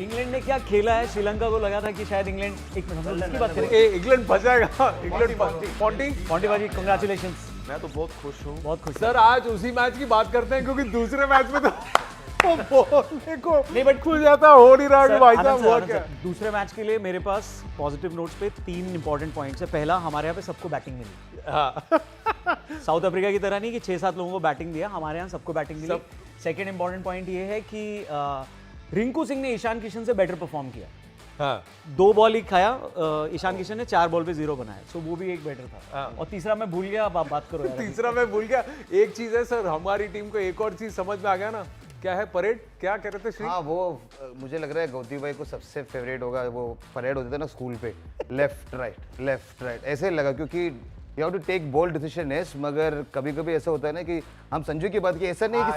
England ने क्या खेला है, श्रीलंका को लगा था कि शायद इंग्लैंड, एक मिनट हम इसकी बात करें। इंग्लैंड फंस जाएगा। इंग्लैंड पॉन्टी पॉन्टी बाजी कांग्रेचुलेशंस। मैं तो बहुत खुश हूँ। बहुत खुश सर आज उसी मैच की बात करते हैं क्योंकि दूसरे मैच में तो बोलने को नहीं, बट खुश जाता हो नहीं रहा कि भाई आनंद साहब सर, हुआ आनंद क्या। सर, दूसरे मैच के लिए मेरे पास पॉजिटिव नोट्स पे 3 इंपॉर्टेंट पॉइंट्स है। पहला, हमारे यहाँ पे सबको बैटिंग मिली। हाँ। साउथ अफ्रीका की तरह नहीं कि 6-7 लोगों को बैटिंग दिया, हमारे यहाँ सबको बैटिंग मिली। सेकंड इंपॉर्टेंट पॉइंट ये है कि रिंकू सिंह ने ईशान किशन से बेटर परफॉर्म किया। हाँ। 2 बॉल ही खाया ईशान किशन ने, 4 बॉल पे 0 बनाया, सो वो भी एक बेटर था। हाँ। और तीसरा मैं भूल गया, अब आप बात करो यार। तीसरा मैं भूल गया। एक चीज है सर, हमारी टीम को एक और चीज समझ में आ गया ना, क्या है परेड, क्या कह रहे थे श्री? हाँ वो मुझे लग रहा है गौती भाई को सबसे फेवरेट होगा, वो परेड होते थे ना स्कूल पे, लेफ्ट राइट ऐसे लगा, क्योंकि you have to take bold decision है, मगर कभी कभी ऐसा होता है ना कि हम संजू की बात की, ऐसा नहीं कि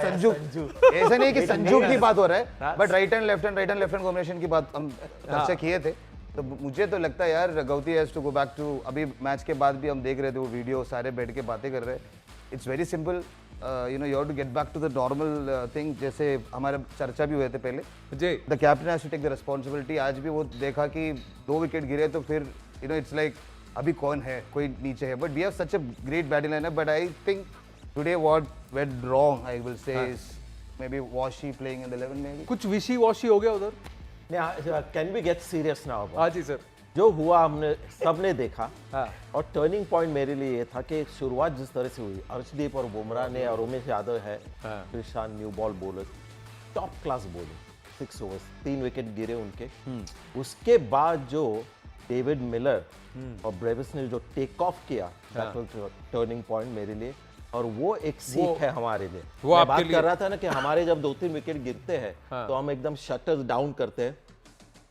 ऐसा नहीं कि संजू की बात हो रहा है, but right hand left hand combination की बात हम चर्चा किए थे। तो मुझे तो लगता है यार Gauti has to go back to, अभी मैच के बाद भी हम देख रहे थे वो वीडियो, सारे बैठ के बातें कर रहे हैं। It's very simple, you know, you have to get back to the normal thing, जैसे हमारे चर्चा भी हुए थे पहले। जी the captain has to take the responsibility. आज भी वो देखा कि 2 विकेट गिरे तो फिर यू नो इट्स लाइक अभी कौन है, कोई नीचे है, but we have such a great batting lineup, but I think today what went wrong I will say is maybe Washi playing in the 11 maybe. कुछ विशी वॉशी हो गया उधर। Can we get serious now? हाँ जी sir. जो हुआ हमने सबने देखा। हाँ। और टर्निंग पॉइंट मेरे लिए ये था कि शुरुआत जिस तरह से हुई, अर्शदीप और बुमराह ने और उमेश यादव है, हाँ। Ishan new ball bowler, top class bowling, 6 overs 3 wicket गिरे उनके। उसके बाद जो डेविड मिलर और ब्रेविस ने जो टेक ऑफ किया, दैट वाज टर्निंग पॉइंट मेरे लिए, और वो एक सीख है हमारे लिए। वो मैं आपके बात लिए कर रहा था ना कि हमारे जब 2-3 विकेट गिरते हैं हाँ। तो हम एकदम शटर्स डाउन करते हैं।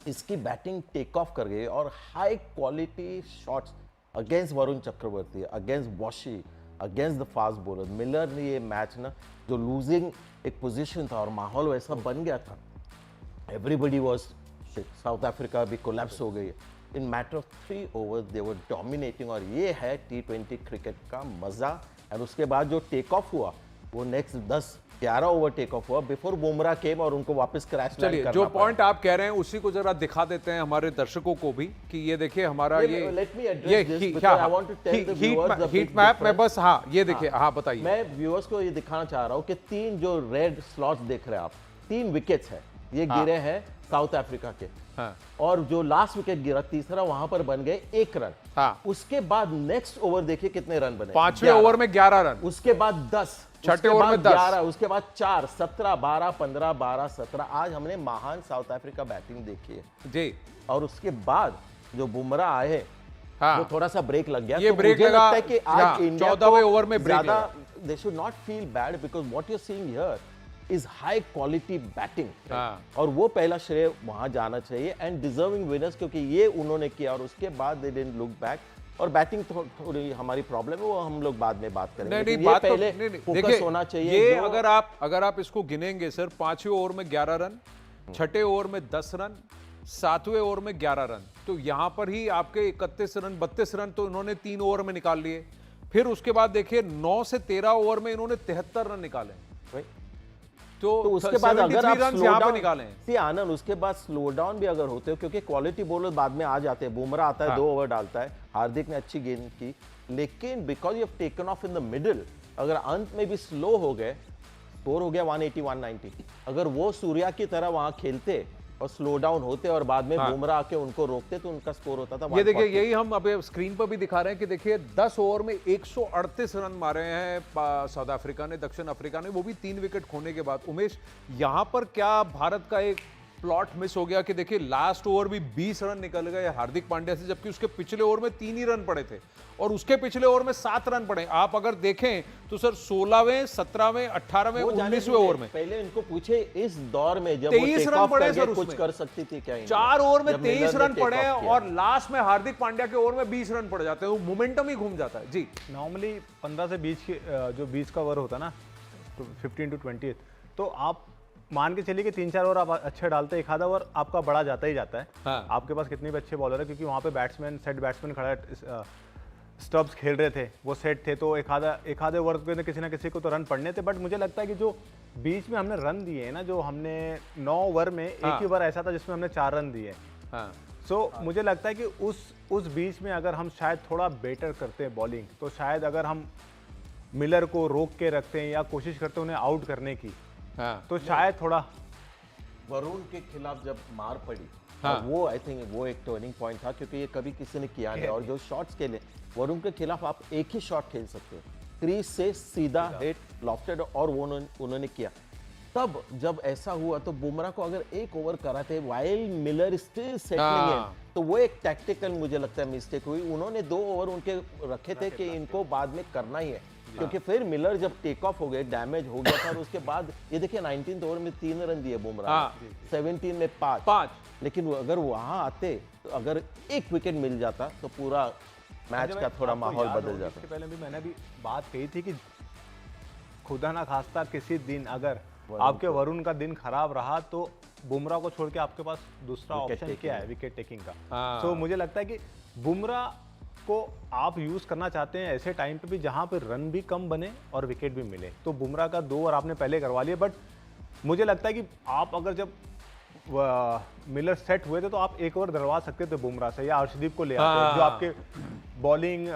इसकी बैटिंग टेक ऑफ कर गई और high quality shots against Varun Chakravarthy, against Washi, against the fast bowler. Miller ने ये मैच ना, जो लूजिंग एक पोजीशन था और माहौल वैसा बन गया था, एवरीबडी वाज साउथ अफ्रीका भी कोलैप्स हो गई। इन matter of 3 overs they were dominating, और ये है T20 क्रिकेट का मजा। और उसके बाद जो टेक ऑफ हुआ वो नेक्स्ट 10-11 ओवर टेक ऑफ हुआ बिफोर बुमराह केम और उनको वापस क्रैश लैंड चलिए करना जो पड़ा। पॉइंट आप कह रहे हैं उसी को जरा दिखा देते हैं हमारे दर्शकों को भी कि ये देखिए हमारा ये Let me address this because I want to tell the viewers the heat big map में difference. बस, हाँ ये देखिए, हाँ बताइए। मैं व्यूअर्स को ये दिखाना चाह रहा हूँ कि 3 जो रेड स्लॉट्स देख रहे हैं आप, 3 विकेट्स है, ये गिरे हैं साउथ अफ्रीका के। हाँ। और जो लास्ट विकेट गिरा तीसरा, वहां पर बन गए 1 रन। हाँ। उसके बाद नेक्स्ट ओवर देखिए कितने रन बने, 5वें ओवर में 11 रन, उसके बाद 10, छठे ओवर में 10, 11, उसके बाद 4, 17, 12, 15, 12, 17। आज हमने महान साउथ अफ्रीका बैटिंग देखी है। जी और उसके बाद जो बुमराह आए, हाँ। वो थोड़ा सा ब्रेक लग गया। ये तो ब्रेक मुझे लगा, लगता है कि आज हाँ, इंडिया 14वें ओवर में ब्रेक ज्यादा, they should not feel bad because what you're seeing here is high quality batting। हाँ। और वो पहला श्रेय वहां जाना चाहिए, एंड डिजर्विंग विनर्स, क्योंकि ये उन्होंने किया और उसके बाद दे डिडंट लुक बैक। और बैटिंग थोड़ी हमारी प्रॉब्लम है, वो हम लोग बाद में बात करेंगे। नहीं, लेकिन बात ये तो पहले नहीं, फोकस देखिए, होना चाहिए। ये जो अगर आप इसको गिनेंगे सर, 5वें ओवर में 11 रन, 6ठे ओवर में 10 रन, 7वें ओवर में 11 रन, तो यहां पर ही आपके 31 रन 32 रन तो इन्होंने 3 ओवर में निकाल लिए। फिर उसके बाद देखिए 9 से 13 ओवर में इन्होंने 73 रन निकाले, तो उसके बाद अगर आप रन स्लो यहां पर डाउन निकाले। सी आनंद, उसके बाद स्लो डाउन भी अगर होते हो, क्योंकि क्वालिटी बॉलर बाद में आ जाते हैं। बुमराह आता है, हाँ। 2 ओवर डालता है, हार्दिक ने अच्छी गेंद की, लेकिन because you have taken of in the middle, अगर अंत में भी स्लो हो गए, स्कोर हो गया 180-190। अगर वो सूर्या की तरह वहां खेलते और स्लो डाउन होते और बाद में हाँ। बुमराह आके उनको रोकते, तो उनका स्कोर होता था ये देखिए, 140। यही हम अब स्क्रीन पर भी दिखा रहे हैं कि देखिए 10 ओवर में 138 रन मारे हैं साउथ अफ्रीका ने, दक्षिण अफ्रीका ने, वो भी 3 विकेट खोने के बाद। उमेश, यहां पर क्या भारत का एक प्लॉट मिस हो गया कि देखिए लास्ट ओवर भी 20 रन निकल गए हार्दिक पांड्या से, जबकि उसके पिछले ओवर में 3 ही रन पड़े थे और उसके पिछले ओवर में 7 रन पड़े। आप अगर देखें तो सर 16वें, 17वें, 18वें, वो जाने 19वें दीजिए, ओवर में पहले इनको पूछे इस दौर में जब वो 23 टेक रन ऑफ पड़े करके सर कुछ उसमें। कर सकती थी क्या इंडिया? 4 ओवर में जब 23 मिलर ने रन टेक पड़े हैं ऑफ किया। और लास्ट में हार्दिक पांड्या के ओवर में 20 रन पड़ जाते हैं, वो मोमेंटम ही घूम जाता है। जी नॉर्मली 15 से 20 जो 20 का ओवर होता है ना, तो 15 to 20, तो आप मान के चलिए कि 3-4 ओवर आप अच्छे डालते हैं, एक आधा ओवर आपका बड़ा जाता ही जाता है। हाँ। आपके पास कितने भी अच्छे बॉलर है, क्योंकि वहाँ पे बैट्समैन, सेट बैट्समैन खड़ा है स्टब्स खेल रहे थे, वो सेट थे, तो एक आधे ओवर पे किसी ना किसी को तो रन पड़ने थे। बट मुझे लगता है कि जो बीच में हमने रन दिए हैं ना, जो हमने 9 ओवर में एक ही ओवर ऐसा था जिसमें हमने 4 रन दिए। हाँ सो मुझे लगता है कि उस बीच में अगर हम शायद थोड़ा बेटर करते हैं बॉलिंग, तो शायद अगर हम मिलर को रोक के रखते हैं या कोशिश करते हैं उन्हें आउट करने की, हाँ तो शायद थोड़ा वरुण के खिलाफ जब मार पड़ी, हाँ। वो आई थिंक वो एक टर्निंग पॉइंट था, क्योंकि ये कभी किसी ने किया नहीं। और जो शॉट्स खेले वरुण के खिलाफ, आप एक ही शॉट खेल सकते हो, क्रीज से सीधा हिट लॉफ्टेड, और वो उन्होंने किया। तब जब ऐसा हुआ तो बुमराह को अगर एक ओवर कराते while Miller still settling in, तो वो एक टैक्टिकल मुझे लगता है मिस्टेक हुई। उन्होंने 2 ओवर उनके रखे थे कि इनको बाद में करना ही है, क्योंकि फिर मिलर जब टेक ऑफ हो गए, डैमेज हो गया था, और उसके बाद ये देखिए 19th ओवर में 3 रन दिए बुमराह, 17 में 5। लेकिन अगर वहां आते, तो अगर एक विकेट मिल जाता तो पूरा मैच का थोड़ा आपको माहौल याद बदल होगा, जाता। इसके पहले भी मैंने भी बात कही थी कि खुदा ना खास्ता किसी दिन अगर आपके वरुण का दिन खराब रहा, तो बुमराह को छोड़ के आपके पास दूसरा ऑप्शन क्या है विकेट टेकिंग का। सो मुझे लगता है कि बुमराह को आप यूज करना चाहते हैं ऐसे टाइम पे भी जहां पे रन भी कम बने और विकेट भी मिले, तो बुमराह का 2 ओवर आपने पहले करवा लिए। बट मुझे लगता है कि आप अगर जब मिलर सेट हुए थे, तो आप 1 ओवर दलवा सकते थे बुमराह से, या अर्शदीप को ले आते, जो आपके बॉलिंग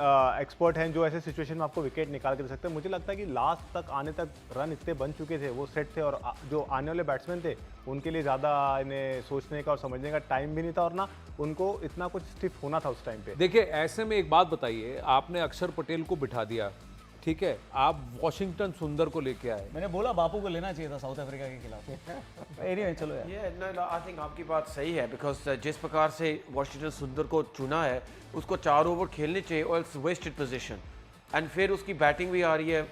एक्सपर्ट हैं, जो ऐसे सिचुएशन में आपको विकेट निकाल के दे सकते हैं। मुझे लगता है कि लास्ट तक आने तक रन इतने बन चुके थे, वो सेट थे, और जो आने वाले बैट्समैन थे उनके लिए ज़्यादा इन्हें सोचने का और समझने का टाइम भी नहीं था, और ना उनको इतना कुछ स्टिफ होना था उस टाइम पे। देखिए, ऐसे में एक बात बताइए, आपने अक्षर पटेल को बिठा दिया, ठीक है, आप वॉशिंगटन सुंदर को लेके आए। मैंने बोला बापू को लेना चाहिए था साउथ अफ्रीका के खिलाफ। एनीवे चलो यार। ये नो आई थिंक आपकी बात सही है, बिकॉज जिस प्रकार से वॉशिंगटन सुंदर को चुना है, उसको 4 ओवर खेलने चाहिए, और इट्स वेस्टेड पोजीशन। एंड फिर उसकी बैटिंग भी आ रही है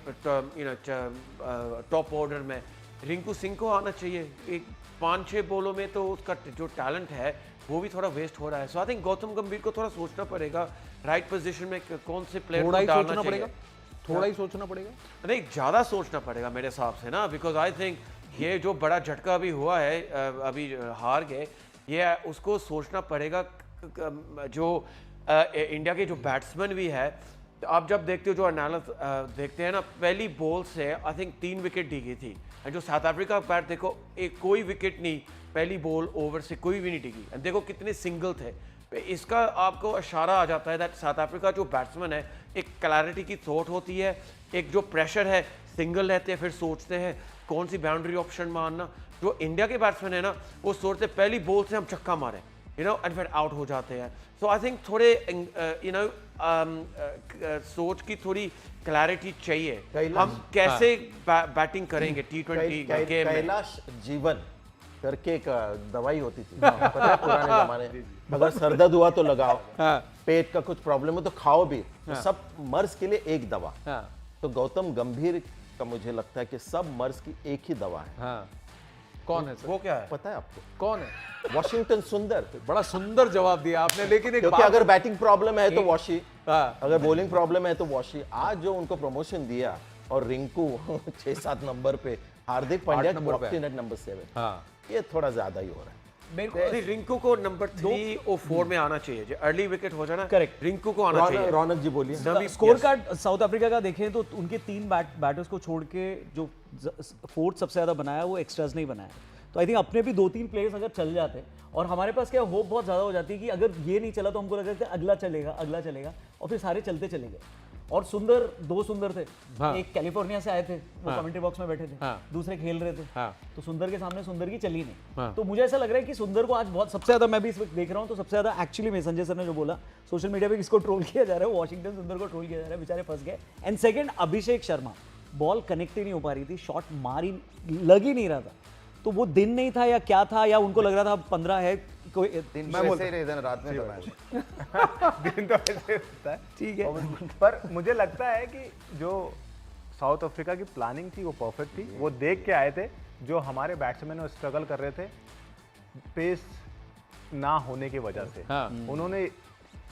टॉप ऑर्डर में। रिंकू सिंह को आना चाहिए, एक 5-6 बॉलों में तो उसका जो टैलेंट है वो भी थोड़ा वेस्ट हो रहा है। सो आई थिंक गौतम गंभीर को थोड़ा सोचना पड़ेगा राइट पोजीशन में कौन से प्लेयर को डालना चाहिए। थोड़ा ही सोचना पड़ेगा, नहीं ज़्यादा सोचना पड़ेगा मेरे हिसाब से ना, बिकॉज आई थिंक ये जो बड़ा झटका अभी हुआ है, अभी हार गए, ये उसको सोचना पड़ेगा। जो इंडिया के जो बैट्समैन भी है, आप जब देखते हो, जो एनालिसिस देखते हैं ना, पहली बॉल से आई थिंक 3 विकेट दी गई थी, एंड जो साउथ अफ्रीका का बैट देखो, एक कोई विकेट नहीं, पहली बॉल ओवर से कोई भी नहीं टिकी, एंड देखो कितने सिंगल थे। इसका आपको इशारा आ जाता है दैट साउथ अफ्रीका जो बैट्समैन है, एक क्लैरिटी की थॉट होती है, एक जो प्रेशर है, सिंगल रहते हैं, फिर सोचते हैं कौन सी बाउंड्री ऑप्शन मारना। जो इंडिया के बैट्समैन है ना, वो सोचते हैं पहली बॉल से हम छक्का मारें, एंड फिर आउट हो जाते हैं। सो आई थिंक थोड़े सोच की थोड़ी क्लैरिटी चाहिए। हम कैसे बैटिंग करेंगे T20 गेम में। कैलाश जीवन करके एक दवाई होती थी, पता है पुराने जमाने में, अगर सरदर्द हुआ तो लगाओ, पेट का कुछ प्रॉब्लम हो तो खाओ भी, तो सब मर्ज के लिए एक दवा। तो गौतम गंभीर का मुझे लगता है कि सब मर्ज की एक ही दवा है। हाँ, कौन है सर? वो क्या है? पता है आपको? कौन है? वॉशिंगटन सुंदर। बड़ा सुंदर जवाब दिया आपने, लेकिन एक क्योंकि बात, अगर बैटिंग प्रॉब्लम है तो वॉशी, हाँ, अगर बॉलिंग प्रॉब्लम है तो वॉशी। आज जो उनको प्रमोशन दिया, और रिंकू 6-7 नंबर पे, हार्दिक पांड्या नंबर पे। नंबर 7, हाँ, ये थोड़ा ज्यादा ही हो रहा है। मेरे को नहीं, रिंकू को नंबर 3 और 4 में आना चाहिए, जो अर्ली विकेट हो जाए ना, Correct. रिंकू को आना चाहिए। रौनक जी बोलिए। स्कोर कार्ड साउथ अफ्रीका का देखें तो उनके 3 बैटर्स को छोड़ के जो 4th सबसे ज्यादा बनाया वो एक्स्ट्राज नहीं बनाया। तो आई थिंक अपने भी 2-3 प्लेयर्स अगर चल जाते, और हमारे पास क्या होप बहुत ज्यादा हो जाती है कि अगर ये नहीं चला तो हमको लगता है अगला चलेगा, और फिर सारे चलते चले गए। और सुंदर, 2 सुंदर थे, एक कैलिफोर्निया से आए थे, वो कमेंट्री बॉक्स में बैठे थे, दूसरे खेल रहे थे, तो सुंदर के सामने सुंदर की चली नहीं। तो मुझे ऐसा लग रहा है कि सुंदर को आज बहुत सबसे ज्यादा, मैं भी इस वक्त देख रहा हूँ, तो सबसे ज्यादा एक्चुअली में संजय सर ने जो बोला, सोशल मीडिया पे किसको ट्रोल किया जा रहा है, वॉशिंगटन सुंदर को ट्रोल किया जा रहा है, बेचारे फंस गए। And second, Abhishek Sharma, ball connect ही नहीं हो पा रही थी, शॉट लग ही नहीं रहा था। तो वो दिन नहीं था या क्या था, या उनको लग रहा था 15 है, कोई दिन तो ऐसे ही रहता है, रात में तो मैच। दिन तो ऐसे होता है, ठीक है। पर मुझे लगता है कि जो साउथ अफ्रीका की प्लानिंग थी वो परफेक्ट थी। वो देख के आए थे जो हमारे बैट्समैन स्ट्रगल कर रहे थे पेस ना होने की वजह से। उन्होंने,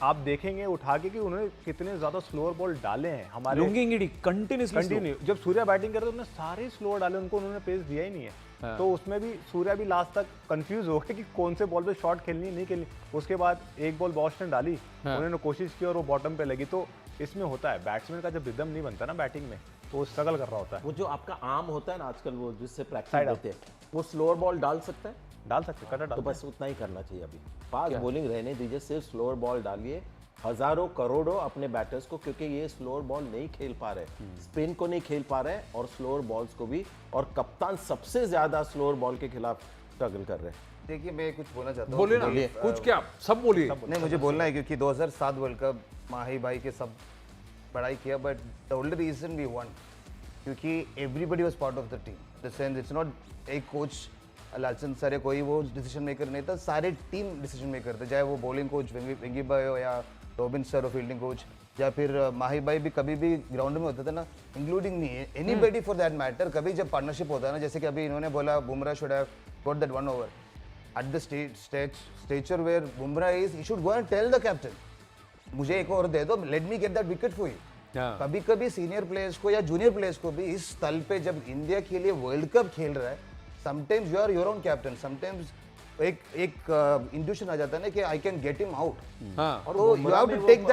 आप देखेंगे उठा के कि उन्होंने कितने ज्यादा स्लोअर बॉल डाले हैं हमारे, लुंगिंगिडी कंटिन्यू। जब सूर्या बैटिंग कर रहे थे उन्होंने सारे स्लोअर डाले, उनको उन्होंने पेस दिया ही नहीं है। तो उसमें भी सूर्या भी लास्ट तक कंफ्यूज हो गए कि कौन से बॉल पे शॉट खेलनी है, नहीं खेलनी। उसके बाद एक बॉल बॉश ने डाली, उन्होंने कोशिश की और वो बॉटम पे लगी। तो इसमें होता है बैट्समैन का जब रिदम नहीं बनता ना बैटिंग में तो वो स्ट्रगल कर रहा होता है। वो जो आपका आर्म होता है ना आजकल, वो जिससे प्रैक्टिस Side up. देते हैं, वो स्लोअर बॉल डाल सकता है, डाल सकते कटर तो डाल बस उतना ही करना चाहिए। अभी फास्ट बॉलिंग रहने दीजिए, सिर्फ स्लोअर बॉल डालिए। हजारों करोड़ों अपने बैटर्स को, क्योंकि ये स्लोअर बॉल नहीं खेल पा रहे, स्पिन को नहीं खेल पा रहे और स्लोअर बॉल्स को भी, और कप्तान सबसे ज्यादा स्लोअर बॉल के खिलाफ स्ट्रगल कर रहे हैं। देखिए मैं कुछ बोलना चाहता हूँ। बोलिए ना, कुछ क्या, सब बोलिए। नहीं मुझे बोलना है क्योंकि 2007 वर्ल्ड कप माही भाई के सब बड़ाई किया, but the only reason we won क्योंकि everybody was part of the team. The sense it's not एक कोच लालचंद सर है कोई वो डिसीजन मेकर नहीं था, सारे टीम डिसीजन मेकर थे, चाहे वो बॉलिंग कोच वेंगी भाई हो या रॉबिन सर हो फील्डिंग कोच, या फिर माही भाई भी कभी भी ग्राउंड में होते थे ना, including me, anybody for that matter. कभी जब पार्टनरशिप होता है ना, जैसे कि अभी इन्होंने बोला Bumrah should have got that 1 over at the stature where Bumrah is, he should go and tell the captain, मुझे एक और दे दो, let me get that wicket for you. कभी कभी सीनियर प्लेयर्स को या जूनियर प्लेयर्स को भी इस तल पे जब इंडिया के लिए वर्ल्ड कप खेल रहा है, sometimes you are your own captain, sometimes एक इंट्यूशन आ जाता है ना कि I can get him out, और you have to take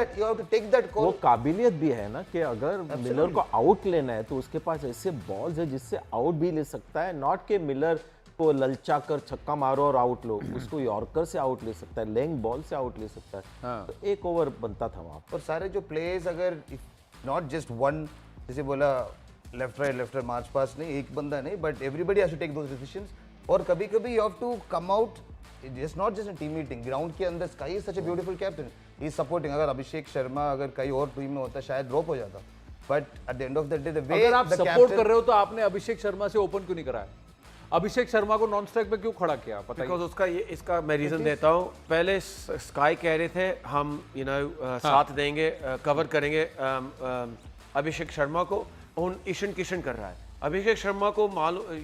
that वो कॉल। काबिलियत भी है ना कि अगर मिलर को आउट लेना है तो उसके पास ऐसे बॉल्स है जिससे आउट भी ले सकता है, नॉट के मिलर को ललचा कर छक्का मारो और आउट लो, उसको यॉर्कर से आउट ले सकता है, लेंग बॉल से आउट ले सकता है। तो एक ओवर बनता था वहां पर। और सारे जो प्लेयर्स अगर नॉट जस्ट वन, जैसे बोला लेफ्ट राइट मार्च पास नहीं, एक बंदा नहीं, but everybody has to take those decisions. और कभी कभी you have to come out, it's not just a team meeting, ground के अंदर Sky is such a beautiful captain, he is supporting. अगर अभिषेक शर्मा अगर कहीं और टीम में होता शायद ड्रॉप हो जाता, but at the end of the day the way अगर आप सपोर्ट कर रहे हो तो आपने अभिषेक शर्मा से ओपन क्यों नहीं कराया? अभिषेक शर्मा को नॉन स्ट्राइक पे क्यों खड़ा किया? बिकॉज बताइए। उसका ये इसका मैं रीजन देता हूँ। पहले स्काई कह रहे थे हम साथ देंगे, कवर करेंगे अभिषेक शर्मा को, उन ईशान किशन कर रहा है। अभिषेक शर्मा को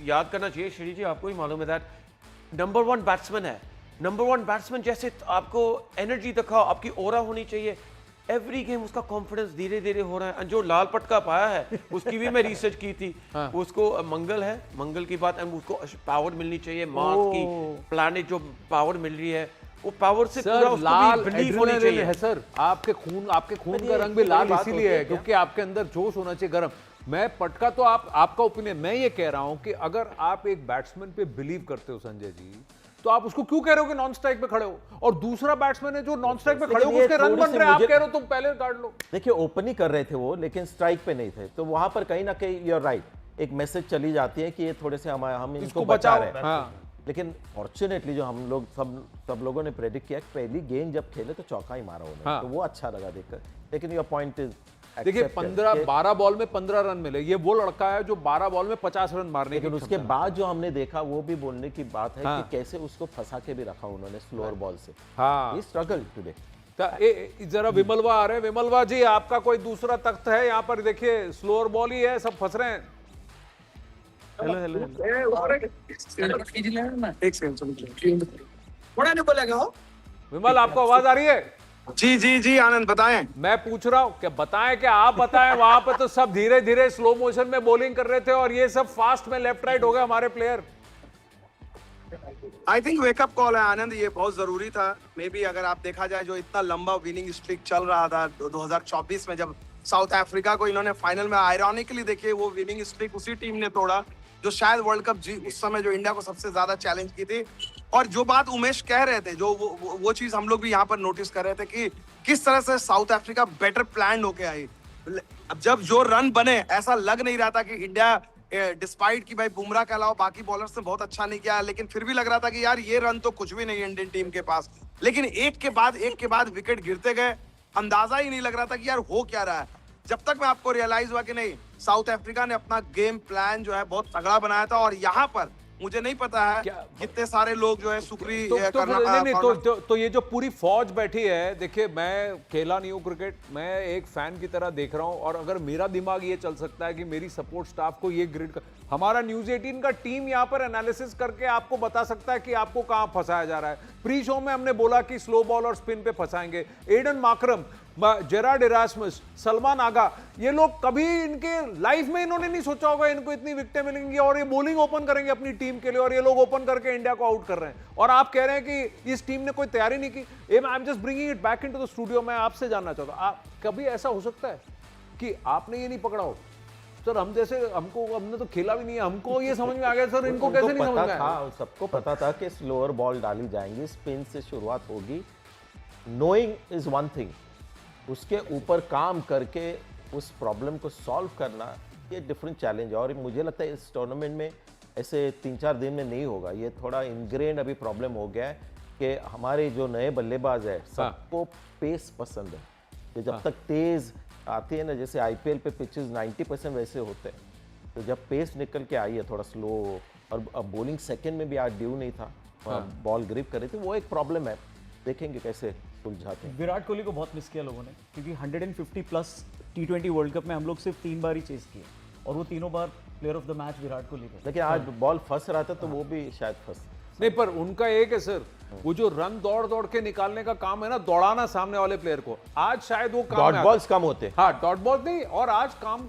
याद करना चाहिए, श्री जी आपको ही मालूम है दैट नंबर 1 बैट्समैन है। नंबर 1 बैट्समैन जैसे आपको एनर्जी दिखाओ, आपकी ओरा होनी चाहिए। एवरी गेम उसका कॉन्फिडेंस धीरे धीरे हो रहा है। जो लाल पटका पाया है उसकी भी मैं रिसर्च की थी। उसको मंगल की बात, उसको पावर मिलनी चाहिए, मार्स की प्लैनेट जो पावर मिल रही है वो पावर से पूरा सर उसको लाल भी belief होनी एड्रेनलिन चाहिए। है सर, आपके खून का रंग भी लाल इसीलिए है क्योंकि आपके अंदर जोश होना चाहिए, गरम। मैं पटका तो आपका ओपिनियन, मैं ये कह रहा हूं कि अगर आप एक बैट्समैन पे बिलीव करते हो संजय जी, तो आप उसको क्यों कह रहे हो कि नॉन स्ट्राइक पे खड़े हो? और दूसरा बैट्समैन है जो नॉन स्ट्राइक पे खड़े हो, उसके रन बन रहे हैं, आप कह रहे हो तुम पहले काट लो। देखिए ओपन ही कर रहे थे वो, लेकिन स्ट्राइक पे नहीं थे, तो वहां पर कहीं ना कहीं यू आर राइट, एक मैसेज चली जाती है कि ये थोड़े से हम इनको बचा रहे हैं। हाँ। लेकिन फॉर्चुनेटली जो हम लोग सब लोगों ने प्रेडिक्ट किया कि पहली गेंद जब खेले तो चौका ही मारा उन्होंने, हाँ। तो वो अच्छा लगा देखकर। लेकिन योर पॉइंट इज, देखिए 12 बॉल में 15 रन मिले, ये वो लड़का है जो 12 बॉल में 50 रन मारने की लेकिन उसके बाद जो हमने देखा वो भी बोलने की बात है हाँ। कि कैसे उसको फंसा के भी रखा उन्होंने स्लोअर बॉल से। हाँ। ही स्ट्रगल टुडे। जरा विमलवा आ रहे हैं। विमलवा जी, आपका कोई दूसरा तख्त है यहाँ पर? देखिए स्लोअर बॉल ही है, सब फंस रहे हैं। विमल, आपको आवाज आ रही है? जी आनंद बताएं। मैं पूछ रहा हूँ क्या बताएं, क्या आप बताएं? वहां पर तो सब धीरे धीरे स्लो मोशन में बॉलिंग कर रहे थे और ये सब फास्ट में लेफ्ट राइट हो गए हमारे player. I think wake up call है आनंद, ये बहुत जरूरी था। मे बी अगर आप देखा जाए जो इतना लंबा विनिंग स्ट्रिक चल रहा था 2024 में, जब साउथ अफ्रीका को इन्होंने फाइनल में आयरॉनिकली देखिए वो विनिंग स्ट्रिक उसी टीम ने तोड़ा जो शायद वर्ल्ड कप उस समय जो इंडिया को सबसे ज्यादा चैलेंज की थी। और जो बात उमेश कह रहे थे, जो वो चीज हम लोग भी यहाँ पर नोटिस कर रहे थे कि किस तरह से साउथ अफ्रीका बेटर प्लान होके आई। अब जब जो रन बने, ऐसा लग नहीं रहा था कि इंडिया डिस्पाइट कि भाई बुमराह के अलावा बाकी बॉलर्स ने बहुत अच्छा नहीं किया, लेकिन फिर भी लग रहा था कि यार ये रन तो कुछ भी नहीं है इंडियन टीम के पास। लेकिन एक के बाद विकेट गिरते गए, अंदाजा ही नहीं लग रहा था कि यार हो क्या रहा है, जब तक मैं आपको रियलाइज हुआ कि नहीं, साउथ अफ्रीका ने अपना गेम प्लान जो है बहुत तगड़ा बनाया था। और यहाँ पर मुझे नहीं पता है कितने सारे लोग जो है सुक्री तो ये जो पूरी फौज बैठी है, देखिए मैं खेला नहीं हूँ क्रिकेट, मैं एक फैन की तरह देख रहा हूँ, और अगर मेरा दिमाग ये चल सकता है कि मेरी सपोर्ट स्टाफ को ये ग्रिड हमारा न्यूज 18 का टीम यहाँ पर एनालिसिस करके आपको बता सकता है कि आपको कहाँ फंसाया जा रहा है। प्री शो में हमने बोला कि स्लो बॉल और स्पिन पे फंसाएंगे। Aiden Markram Gerard Erasmus, Salman Agha, ये लोग कभी इनके लाइफ में इन्होंने नहीं सोचा होगा इनको इतनी विकेटें मिलेंगी और ये बॉलिंग ओपन करेंगे अपनी टीम के लिए, और ये लोग ओपन करके इंडिया को आउट कर रहे हैं। और आप कह रहे हैं कि इस टीम ने कोई तैयारी नहीं की। I am just bringing it back into the studio. मैं आपसे जानना चाहता हूं, आप कभी ऐसा हो सकता है कि आपने ये नहीं पकड़ा हो? सर हम जैसे हमने तो खेला भी नहीं है, हमको ये समझ में आ गया सर, इनको कैसे नहीं समझ में आया? सबको पता था कि स्लोअर बॉल डाली जाएंगी, स्पिन से शुरुआत होगी। नोइंग इज वन थिंग, उसके ऊपर काम करके उस प्रॉब्लम को सॉल्व करना ये डिफरेंट चैलेंज है। और मुझे लगता है इस टूर्नामेंट में ऐसे 3-4 दिन में नहीं होगा, ये थोड़ा इनग्रेन्ड अभी प्रॉब्लम हो गया है कि हमारे जो नए बल्लेबाज है सबको पेस पसंद है, कि जब तक तेज आती है ना, जैसे आईपीएल पे पिचेस 90% वैसे होते हैं, तो जब पेस निकल के आई है थोड़ा स्लो, और अब बॉलिंग सेकंड में भी आज ड्यू नहीं था, बॉल ग्रिप कर रही थी, वो एक प्रॉब्लम है। देखेंगे कैसे सुलझाते हैं। विराट कोहली को बहुत मिस किया लोगों ने, क्योंकि 150 प्लस T20 वर्ल्ड कप में हम लोग सिर्फ 3 बार ही चेस किए, और वो तीनों बार player of the match Virat Kohli थे। लेकिन आज बॉल फंस रहा था तो वो भी शायद फंस। नहीं, पर उनका एक है सर, वो जो रन दौड़ दौड़ के निकालने का काम है ना, दौड़ाना सामने वाले प्लेयर को, आज शायद वो काम डॉट बॉल्स कम होते। हाँ, डॉट बॉल नहीं, और आज काम